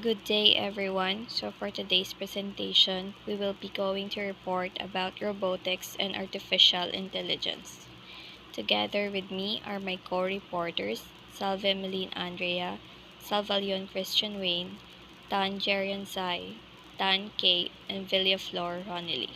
Good day, everyone. So, for today's presentation, we will be going to report about robotics and artificial intelligence. Together with me are my co-reporters, Salve Meline Andrea, Salvalion Christian Wayne, Tan Jerian Zai, Tan Kay, and Villaflor Ronely.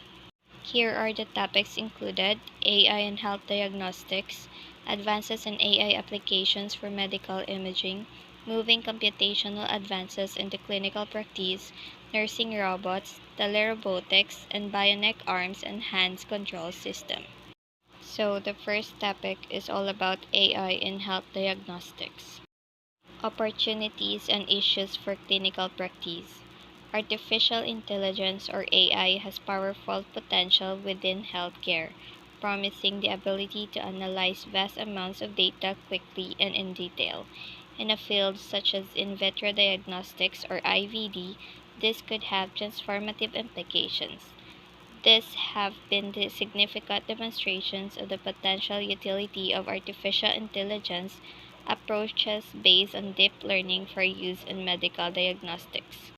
Here are the topics included: AI and health diagnostics, advances in AI applications for medical imaging, moving computational advances into clinical practice, nursing robots, telerobotics, and bionic arms and hands control system. So the first topic is all about AI in health diagnostics. Opportunities and issues for clinical practice. Artificial intelligence or AI has powerful potential within healthcare, promising the ability to analyze vast amounts of data quickly and in detail. In a field such as in vitro diagnostics or IVD, this could have transformative implications. These have been the significant demonstrations of the potential utility of artificial intelligence approaches based on deep learning for use in medical diagnostics.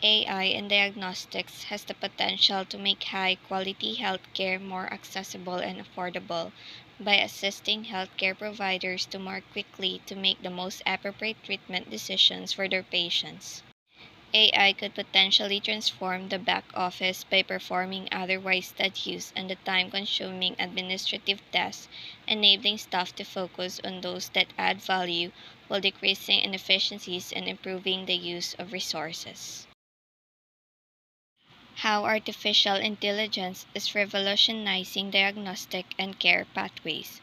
AI in diagnostics has the potential to make high-quality healthcare more accessible and affordable by assisting healthcare providers to more quickly to make the most appropriate treatment decisions for their patients. AI could potentially transform the back office by performing otherwise tedious and the time-consuming administrative tasks, enabling staff to focus on those that add value while decreasing inefficiencies and improving the use of resources. How artificial intelligence is revolutionizing diagnostic and care pathways.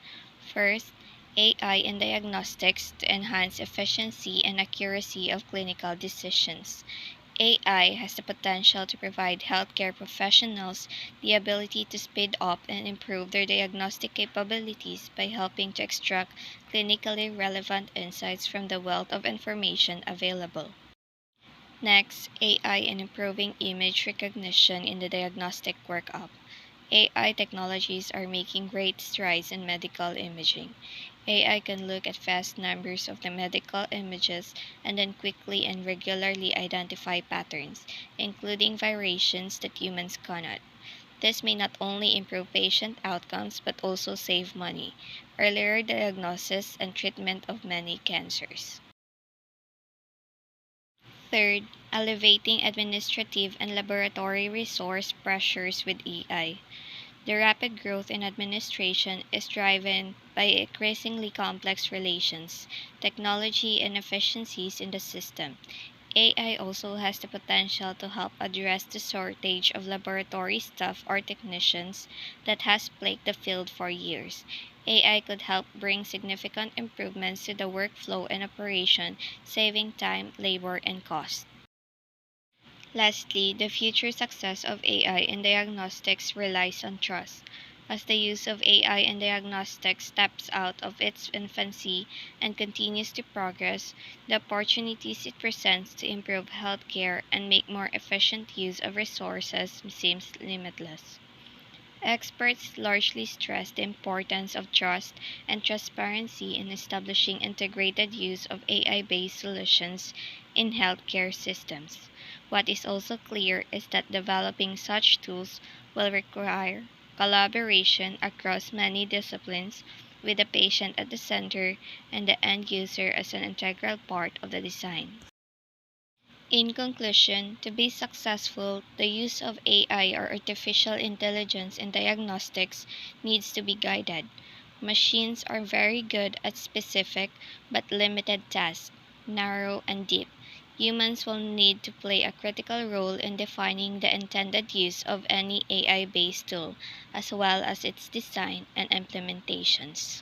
First, AI in diagnostics to enhance efficiency and accuracy of clinical decisions. AI has the potential to provide healthcare professionals the ability to speed up and improve their diagnostic capabilities by helping to extract clinically relevant insights from the wealth of information available. Next, AI in improving image recognition in the diagnostic workup. AI technologies are making great strides in medical imaging. AI can look at vast numbers of the medical images and then quickly and regularly identify patterns, including variations that humans cannot. This may not only improve patient outcomes but also save money, earlier diagnosis, and treatment of many cancers. Third, elevating administrative and laboratory resource pressures with AI. The rapid growth in administration is driven by increasingly complex relations, technology, and efficiencies in the system. AI also has the potential to help address the shortage of laboratory staff or technicians that has plagued the field for years. AI could help bring significant improvements to the workflow and operation, saving time, labor, and cost. Lastly, the future success of AI in diagnostics relies on trust. As the use of AI in diagnostics steps out of its infancy and continues to progress, the opportunities it presents to improve healthcare and make more efficient use of resources seems limitless. Experts largely stress the importance of trust and transparency in establishing integrated use of AI-based solutions in healthcare systems. What is also clear is that developing such tools will require collaboration across many disciplines, with the patient at the center and the end user as an integral part of the design. In conclusion, to be successful, the use of AI or artificial intelligence in diagnostics needs to be guided. Machines are very good at specific but limited tasks, narrow and deep. Humans will need to play a critical role in defining the intended use of any AI-based tool, as well as its design and implementations.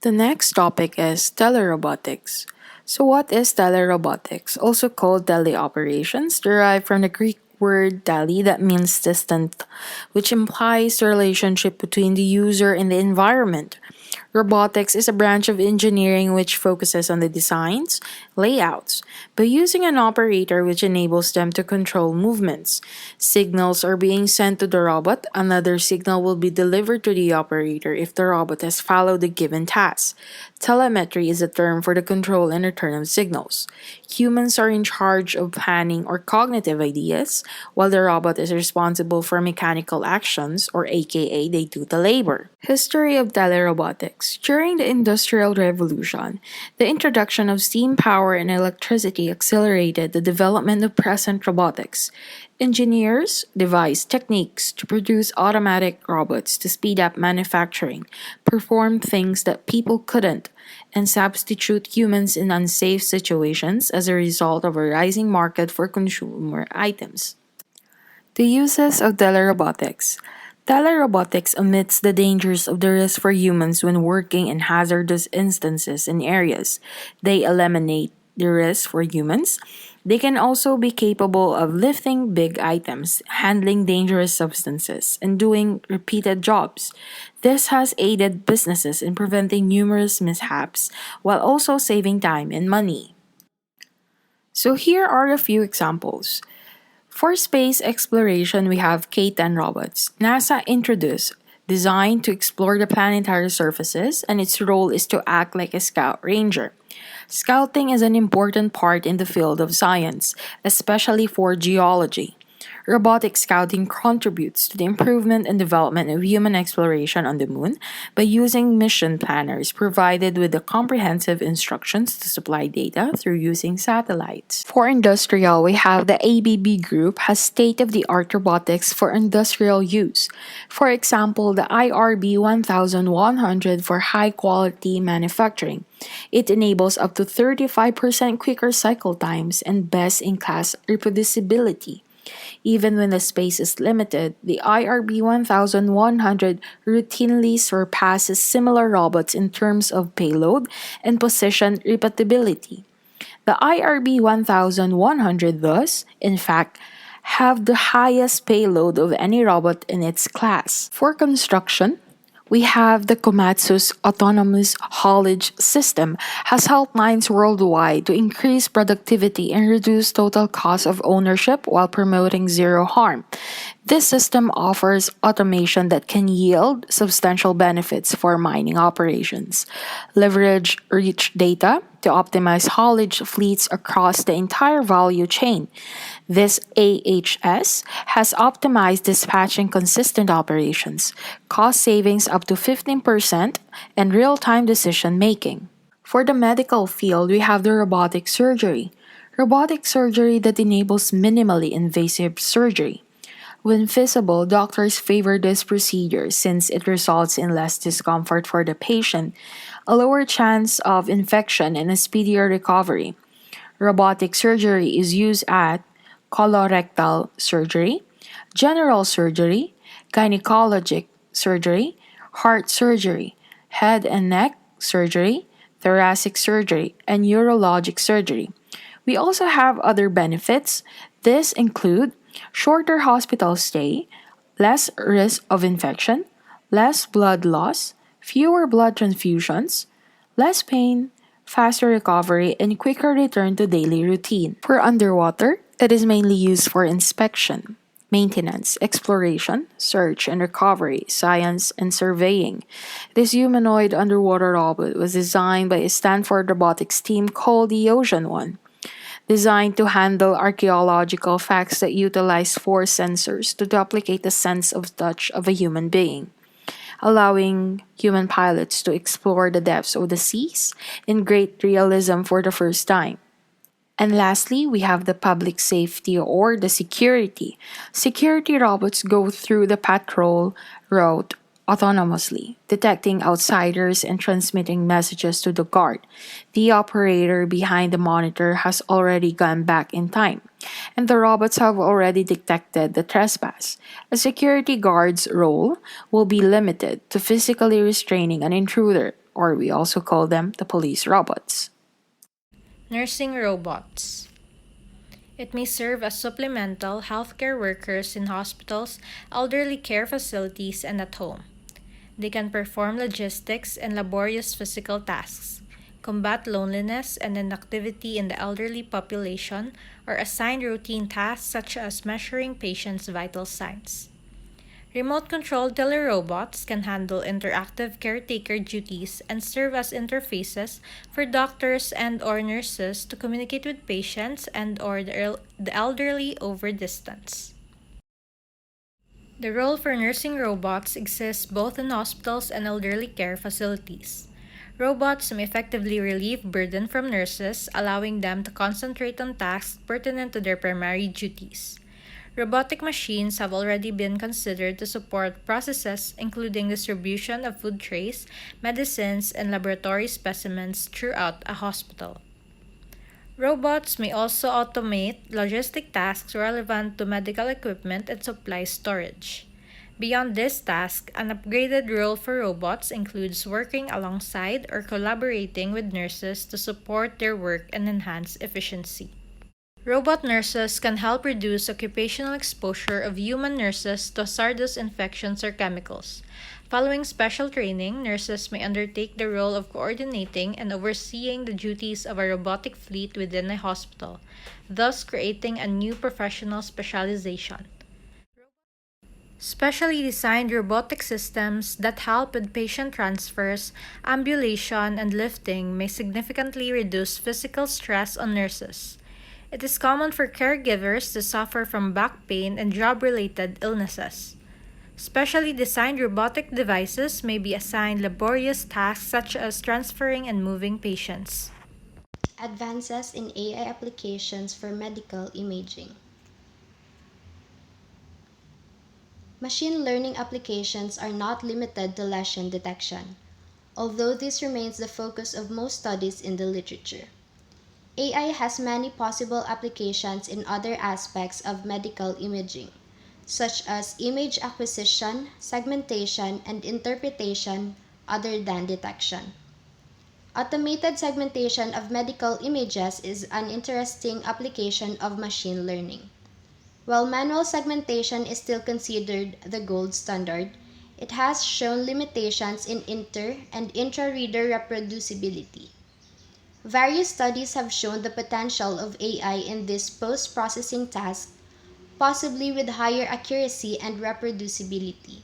The next topic is telerobotics. So, what is telerobotics? Also called teleoperations, derived from the Greek word tele that means distant, which implies the relationship between the user and the environment. Robotics is a branch of engineering which focuses on the designs, layouts, by using an operator which enables them to control movements. Signals are being sent to the robot, another signal will be delivered to the operator if the robot has followed the given task. Telemetry is a term for the control and return of signals. Humans are in charge of planning or cognitive ideas, while the robot is responsible for mechanical actions, or aka they do the labor. History of telerobotics. During the Industrial Revolution, the introduction of steam power and electricity accelerated the development of present robotics. Engineers devised techniques to produce automatic robots to speed up manufacturing, perform things that people couldn't, and substitute humans in unsafe situations as a result of a rising market for consumer items. The uses of telerobotics. Telerobotics omits the dangers of the risk for humans when working in hazardous instances in areas. They eliminate the risk for humans. They can also be capable of lifting big items, handling dangerous substances, and doing repeated jobs. This has aided businesses in preventing numerous mishaps while also saving time and money. So here are a few examples. For space exploration, we have K-10 robots. NASA introduced, designed to explore the planetary surfaces, and its role is to act like a scout ranger. Scouting is an important part in the field of science, especially for geology. Robotic scouting contributes to the improvement and development of human exploration on the moon by using mission planners provided with the comprehensive instructions to supply data through using satellites. For industrial, we have the ABB Group has state-of-the-art robotics for industrial use. For example, the IRB 1100 for high-quality manufacturing. It enables up to 35% quicker cycle times and best-in-class reproducibility. Even when the space is limited, the IRB 1100 routinely surpasses similar robots in terms of payload and position repeatability. The IRB 1100 thus, in fact, have the highest payload of any robot in its class. For construction, we have the Komatsu's autonomous haulage system has helped mines worldwide to increase productivity and reduce total cost of ownership while promoting zero harm. This system offers automation that can yield substantial benefits for mining operations. Leverage rich data to optimize haulage fleets across the entire value chain. This AHS has optimized dispatching consistent operations, cost savings up to 15%, and real time decision making. For the medical field, we have the robotic surgery. Robotic surgery that enables minimally invasive surgery. When feasible, doctors favor this procedure since it results in less discomfort for the patient, a lower chance of infection, and a speedier recovery. Robotic surgery is used at colorectal surgery, general surgery, gynecologic surgery, heart surgery, head and neck surgery, thoracic surgery, and urologic surgery. We also have other benefits. These include shorter hospital stay, less risk of infection, less blood loss, fewer blood transfusions, less pain, faster recovery, and quicker return to daily routine. For underwater, it is mainly used for inspection, maintenance, exploration, search and recovery, science, and surveying. This humanoid underwater robot was designed by a Stanford robotics team called the Ocean One, designed to handle archaeological facts that utilize force sensors to duplicate the sense of touch of a human being, allowing human pilots to explore the depths of the seas in great realism for the first time. And lastly, we have the public safety or the security. Security robots go through the patrol route autonomously, detecting outsiders and transmitting messages to the guard. The operator behind the monitor has already gone back in time, and the robots have already detected the trespass. A security guard's role will be limited to physically restraining an intruder, or we also call them the police robots. Nursing robots. It may serve as supplemental healthcare workers in hospitals, elderly care facilities, and at home. They can perform logistics and laborious physical tasks, combat loneliness and inactivity in the elderly population, or assign routine tasks such as measuring patients' vital signs. Remote-controlled telerobots can handle interactive caretaker duties and serve as interfaces for doctors and/or nurses to communicate with patients and/or the elderly over distance. The role for nursing robots exists both in hospitals and elderly care facilities. Robots may effectively relieve burden from nurses, allowing them to concentrate on tasks pertinent to their primary duties. Robotic machines have already been considered to support processes including distribution of food trays, medicines, and laboratory specimens throughout a hospital. Robots may also automate logistic tasks relevant to medical equipment and supply storage. Beyond this task, an upgraded role for robots includes working alongside or collaborating with nurses to support their work and enhance efficiency. Robot nurses can help reduce occupational exposure of human nurses to hazardous infections or chemicals. Following special training, nurses may undertake the role of coordinating and overseeing the duties of a robotic fleet within a hospital, thus creating a new professional specialization. Specially designed robotic systems that help with patient transfers, ambulation, and lifting may significantly reduce physical stress on nurses. It is common for caregivers to suffer from back pain and job-related illnesses. Specially designed robotic devices may be assigned laborious tasks such as transferring and moving patients. Advances in AI applications for medical imaging. Machine learning applications are not limited to lesion detection, although this remains the focus of most studies in the literature. AI has many possible applications in other aspects of medical imaging, such as image acquisition, segmentation, and interpretation other than detection. Automated segmentation of medical images is an interesting application of machine learning. While manual segmentation is still considered the gold standard, it has shown limitations in inter- and intra-reader reproducibility. Various studies have shown the potential of AI in this post-processing task, possibly with higher accuracy and reproducibility.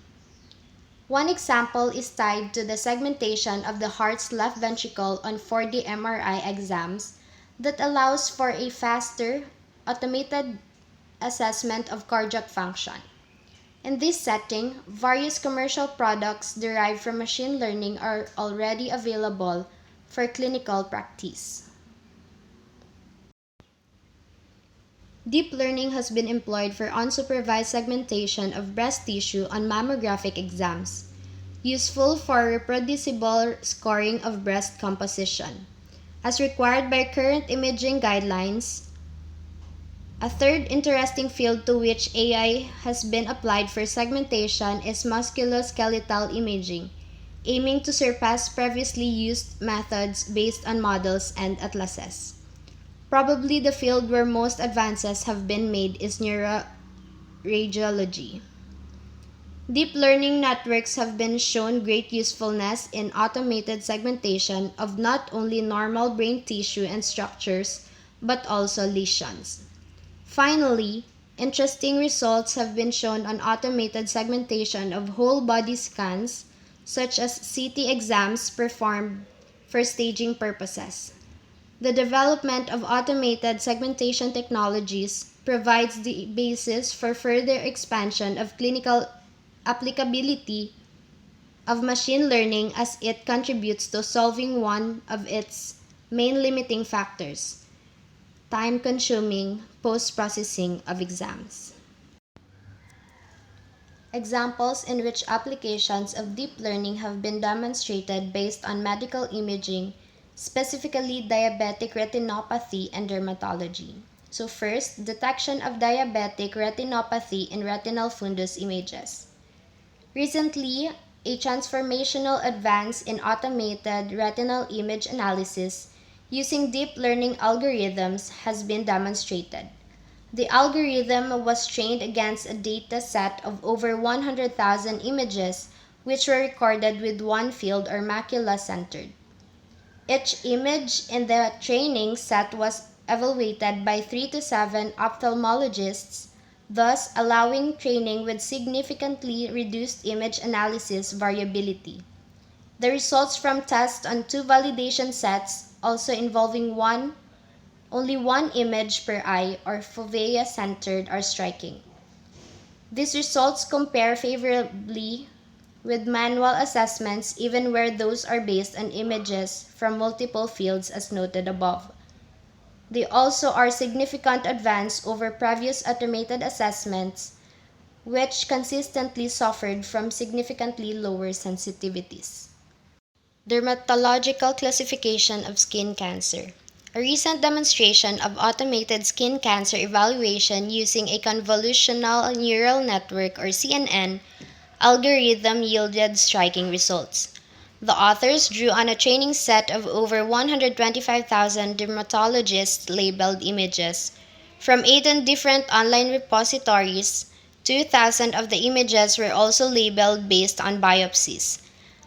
One example is tied to the segmentation of the heart's left ventricle on 4D MRI exams that allows for a faster, automated assessment of cardiac function. In this setting, various commercial products derived from machine learning are already available for clinical practice. Deep learning has been employed for unsupervised segmentation of breast tissue on mammographic exams, useful for reproducible scoring of breast composition. As required by current imaging guidelines, a third interesting field to which AI has been applied for segmentation is musculoskeletal imaging, aiming to surpass previously used methods based on models and atlases. Probably the field where most advances have been made is neuroradiology. Deep learning networks have been shown great usefulness in automated segmentation of not only normal brain tissue and structures, but also lesions. Finally, interesting results have been shown on automated segmentation of whole body scans, such as CT exams performed for staging purposes. The development of automated segmentation technologies provides the basis for further expansion of clinical applicability of machine learning as it contributes to solving one of its main limiting factors: time-consuming post-processing of exams. Examples in which applications of deep learning have been demonstrated based on medical imaging, specifically diabetic retinopathy and dermatology. So first, detection of diabetic retinopathy in retinal fundus images. Recently, a transformational advance in automated retinal image analysis using deep learning algorithms has been demonstrated. The algorithm was trained against a data set of over 100,000 images which were recorded with one field or macula centered. Each image in the training set was evaluated by 3 to 7 ophthalmologists, thus allowing training with significantly reduced image analysis variability. The results from tests on two validation sets, also involving only one image per eye or fovea centered, are striking. These results compare favorably with manual assessments even where those are based on images from multiple fields as noted above. They also are significant advance over previous automated assessments which consistently suffered from significantly lower sensitivities. Dermatological classification of skin cancer. A recent demonstration of automated skin cancer evaluation using a convolutional neural network or CNN algorithm yielded striking results. The authors drew on a training set of over 125,000 dermatologist labeled images from 18 different online repositories. 2,000 of the images were also labeled based on biopsies.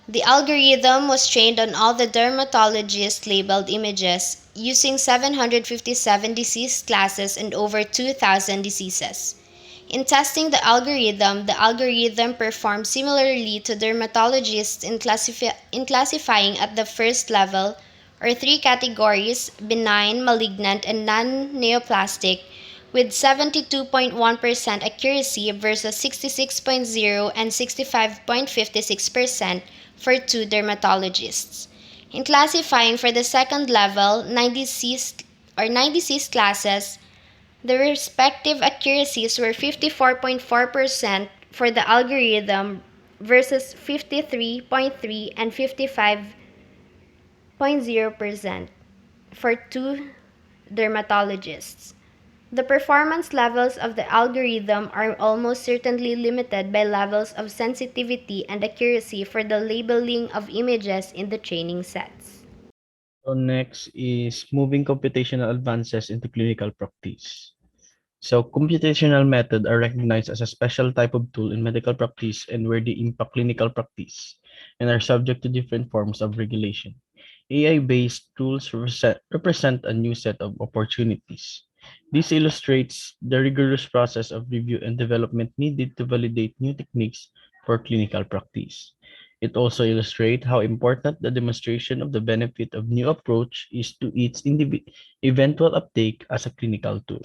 The algorithm was trained on all the dermatologist labeled images using 757 disease classes and over 2,000 diseases. In testing the algorithm performed similarly to dermatologists in classifying at the first level, or three categories: benign, malignant, and non-neoplastic, with 72.1% accuracy versus 66.0 and 65.56% for two dermatologists. In classifying for the second level, nine disease classes, the respective accuracies were 54.4% for the algorithm versus 53.3 and 55.0% for two dermatologists. The performance levels of the algorithm are almost certainly limited by levels of sensitivity and accuracy for the labeling of images in the training sets. So next is moving computational advances into clinical practice. So computational methods are recognized as a special type of tool in medical practice and where they impact clinical practice and are subject to different forms of regulation. AI-based tools represent a new set of opportunities. This illustrates the rigorous process of review and development needed to validate new techniques for clinical practice. It also illustrates how important the demonstration of the benefit of new approach is to its eventual uptake as a clinical tool.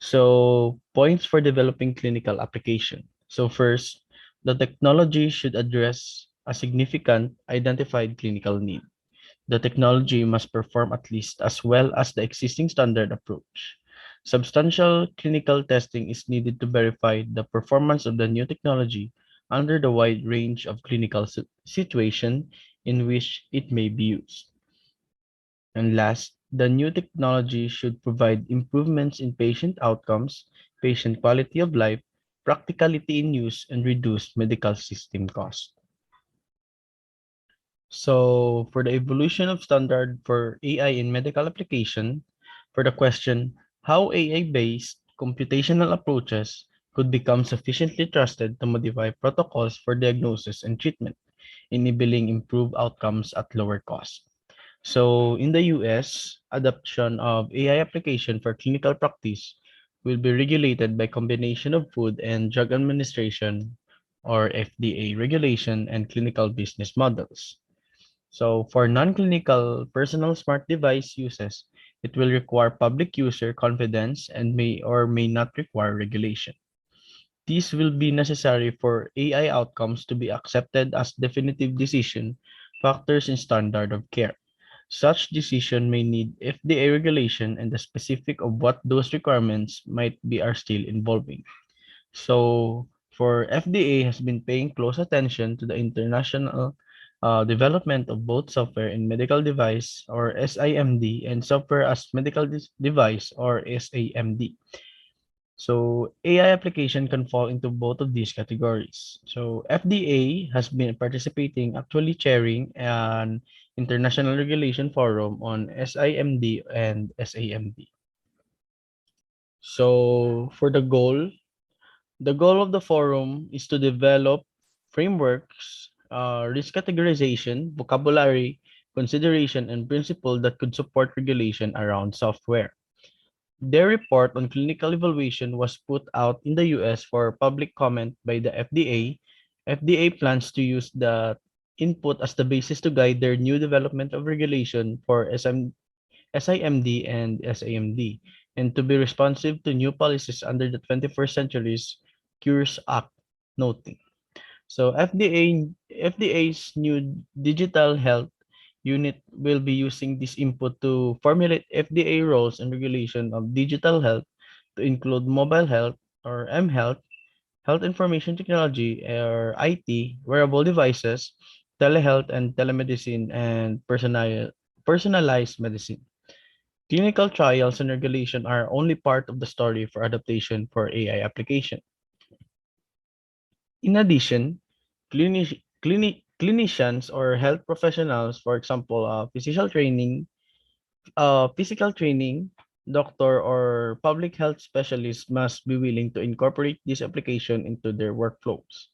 So, points for developing clinical application. So, first, the technology should address a significant identified clinical need. The technology must perform at least as well as the existing standard approach. Substantial clinical testing is needed to verify the performance of the new technology under the wide range of clinical situation in which it may be used. And last, the new technology should provide improvements in patient outcomes, patient quality of life, practicality in use, and reduce medical system costs. So, for the evolution of standard for AI in medical application, for the question, how AI-based computational approaches could become sufficiently trusted to modify protocols for diagnosis and treatment, enabling improved outcomes at lower cost. So in the US, adoption of AI application for clinical practice will be regulated by combination of Food and Drug Administration or FDA regulation and clinical business models. So for non-clinical personal smart device uses, it will require public user confidence and may or may not require regulation. These will be necessary for AI outcomes to be accepted as definitive decision factors in standard of care. Such decision may need FDA regulation and the specific of what those requirements might be are still evolving. So for FDA has been paying close attention to the international development of both software in medical device or SIMD and software as medical device or SAMD. So AI application can fall into both of these categories. So FDA has been participating, actually chairing an international regulation forum on SIMD and SAMD. So for the goal The goal of the forum is to develop frameworks, risk categorization, vocabulary, consideration, and principle that could support regulation around software. Their report on clinical evaluation was put out in the US for public comment by the FDA. FDA plans to use the input as the basis to guide their new development of regulation for SIMD and SAMD, and to be responsive to new policies under the 21st Century's Cures Act, noting. So FDA's new digital health unit will be using this input to formulate FDA rules and regulation of digital health to include mobile health or mHealth, health information technology or IT, wearable devices, telehealth and telemedicine, and personalized medicine. Clinical trials and regulation are only part of the story for adaptation for AI application. In addition, clinicians or health professionals, for example, physical training, doctor or public health specialists must be willing to incorporate this application into their workflows.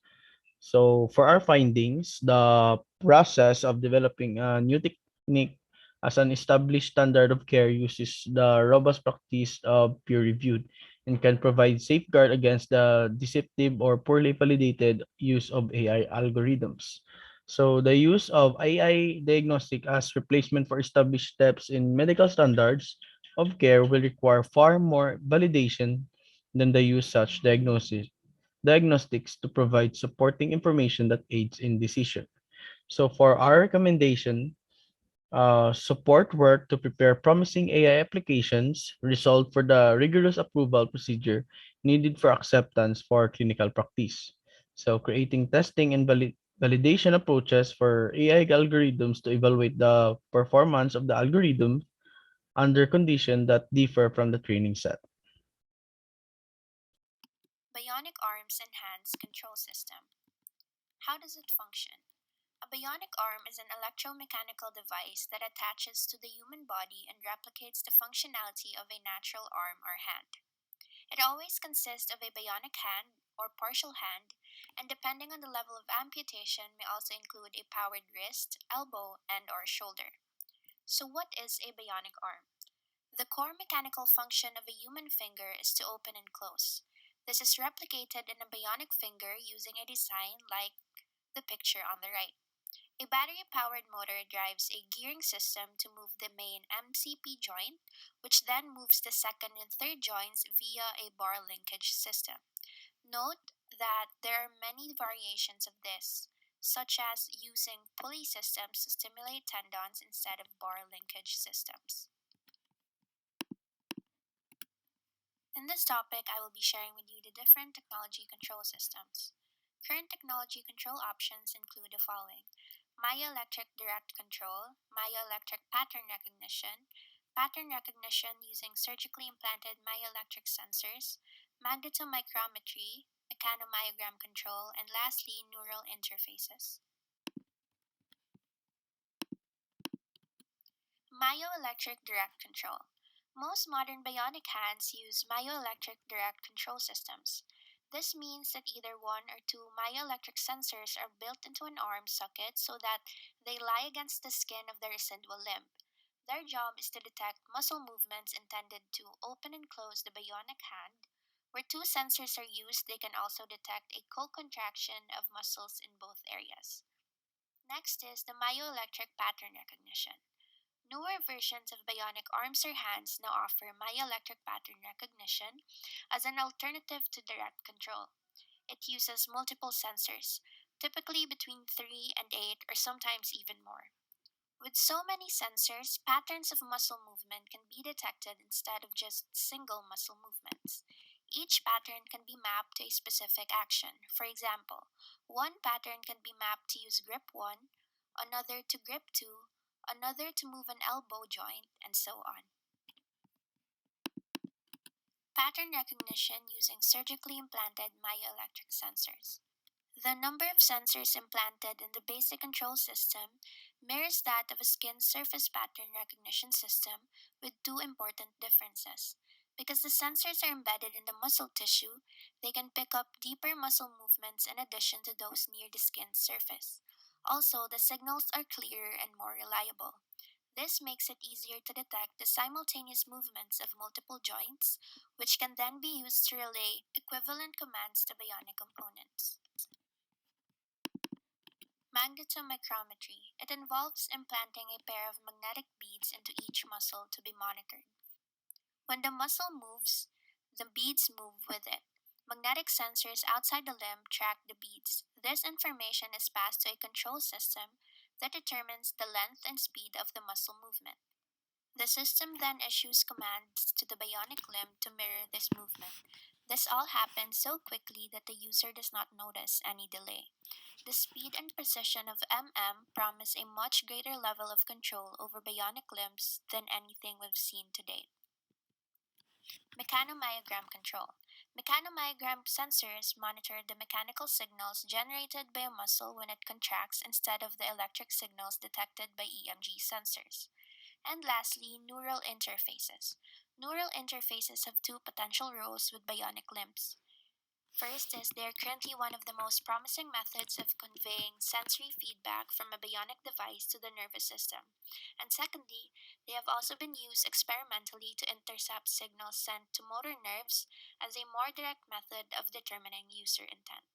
So for our findings, the process of developing a new technique as an established standard of care uses the robust practice of peer-reviewed and can provide safeguard against the deceptive or poorly validated use of AI algorithms. So the use of AI diagnostic as replacement for established steps in medical standards of care will require far more validation than the use such diagnostics to provide supporting information that aids in decision. So for our recommendation, support work to prepare promising AI applications, result for the rigorous approval procedure needed for acceptance for clinical practice. So creating testing and validation approaches for AI algorithms to evaluate the performance of the algorithm under conditions that differ from the training set. Bionic arms and hands control system. How does it function? A bionic arm is an electromechanical device that attaches to the human body and replicates the functionality of a natural arm or hand. It always consists of a bionic hand or partial hand, and depending on the level of amputation may also include a powered wrist, elbow, and or shoulder. So what is a bionic arm? The core mechanical function of a human finger is to open and close. This is replicated in a bionic finger using a design like the picture on the right. A battery powered motor drives a gearing system to move the main MCP joint, which then moves the second and third joints via a bar linkage system. Note that there are many variations of this, such as using pulley systems to stimulate tendons instead of bar linkage systems. In this topic, I will be sharing with you the different technology control systems. Current technology control options include the following: myoelectric direct control, myoelectric pattern recognition using surgically implanted myoelectric sensors, magnetomicrometry, mechanomyogram control, and lastly, neural interfaces. Myoelectric direct control. Most modern bionic hands use myoelectric direct control systems. This means that either one or two myoelectric sensors are built into an arm socket so that they lie against the skin of the residual limb. Their job is to detect muscle movements intended to open and close the bionic hand. Where two sensors are used, they can also detect a co-contraction of muscles in both areas. Next is the myoelectric pattern recognition. Newer versions of bionic arms or hands now offer myoelectric pattern recognition as an alternative to direct control. It uses multiple sensors, typically between 3 and 8 or sometimes even more. With so many sensors, patterns of muscle movement can be detected instead of just single muscle movements. Each pattern can be mapped to a specific action. For example, one pattern can be mapped to use grip 1, another to grip 2, another to move an elbow joint, and so on. Pattern recognition using surgically implanted myoelectric sensors. The number of sensors implanted in the basic control system mirrors that of a skin surface pattern recognition system with two important differences. Because the sensors are embedded in the muscle tissue, they can pick up deeper muscle movements in addition to those near the skin's surface. Also, the signals are clearer and more reliable. This makes it easier to detect the simultaneous movements of multiple joints, which can then be used to relay equivalent commands to bionic components. Magnetometry. It involves implanting a pair of magnetic beads into each muscle to be monitored. When the muscle moves, the beads move with it. Magnetic sensors outside the limb track the beads. This information is passed to a control system that determines the length and speed of the muscle movement. The system then issues commands to the bionic limb to mirror this movement. This all happens so quickly that the user does not notice any delay. The speed and precision of promise a much greater level of control over bionic limbs than anything we've seen to date. Mechanomyogram control. Mechanomyogram sensors monitor the mechanical signals generated by a muscle when it contracts instead of the electric signals detected by EMG sensors. And lastly, neural interfaces. Neural interfaces have two potential roles with bionic limbs. First is they are currently one of the most promising methods of conveying sensory feedback from a bionic device to the nervous system. And secondly, they have also been used experimentally to intercept signals sent to motor nerves as a more direct method of determining user intent.